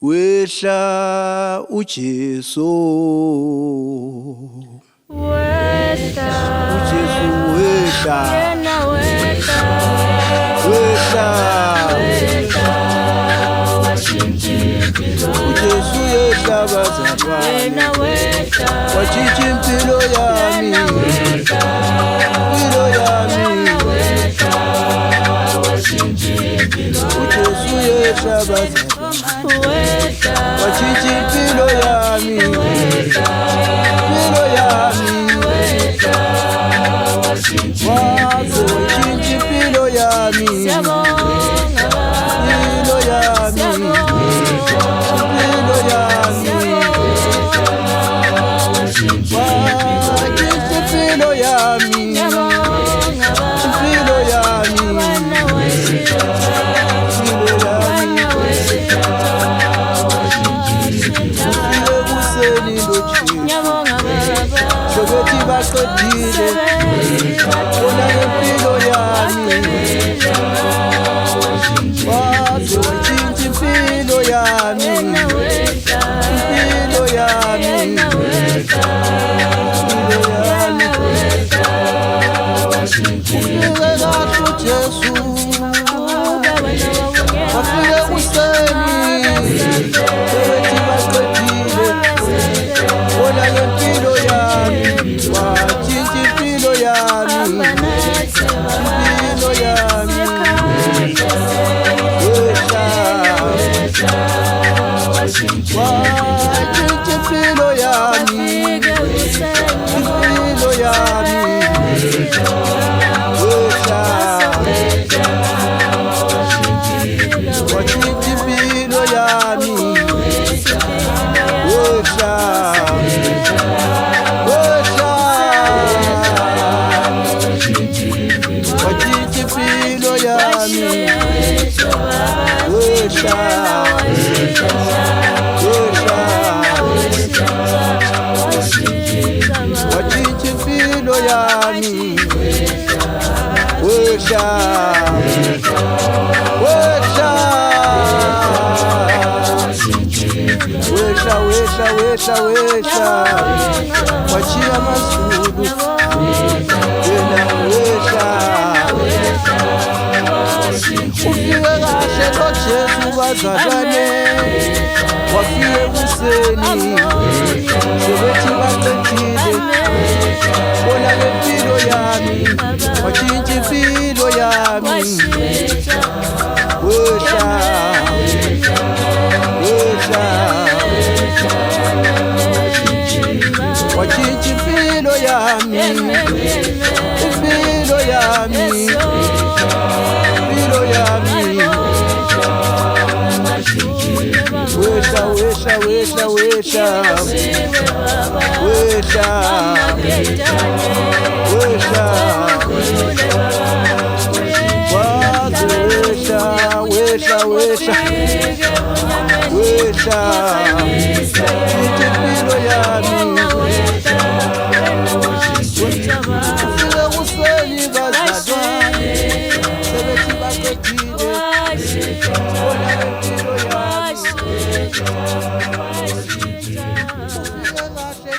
Wehla uJesu, Wehla, uJesu wehla, yena wehla, wehla, washintsha impilo uJesu yehla bazalwane, yena wehla, watshintsha impilo yami, yena wehla, impilo yami, washintsha impilo uJesu yehla bazalwane, wehla, watshintsha impilo yami, impilo yami, waze watshintsha impilo yami, siyabonga impilo yami, impilo yami, watshintsha impilo yami, impilo yami, impilo yami. Sobethi baqedile bona ngempilo yami, waze watshintsha impilo yami, impilo yami, impilo yami. Ufike kahle uJesu, wafike kuseni, sobethi baqedile bona ngempilo yami, watshintsha impilo yami, impilo yami. Wehla, watshintsha impilo yami, impilo yami. Wehla, watshintsha impilo yami, wehla. Watshintsha impilo yami, wehla, wehla, watshintsha impilo yami, wehla, wehla, wehla, wehla, wehla, wehla, watshiya amazulu, wena wehla. Ufike kahle noJesu bazalwane, wafike kuseni, sobethi baqedile bona ngempilo yami, watshintsha impilo yami, wehla, wehla, watshintsha impilo yami, impilo yami, impilo yami. Wehla, wehla, wehla, wehla, wehla, wehla, waze wehla, wehla, wehla, wehla, tshintsha impilo yami, ufike kuseni bazalwane, sebethi baqedile bona ngempilo yami. Ufike kahle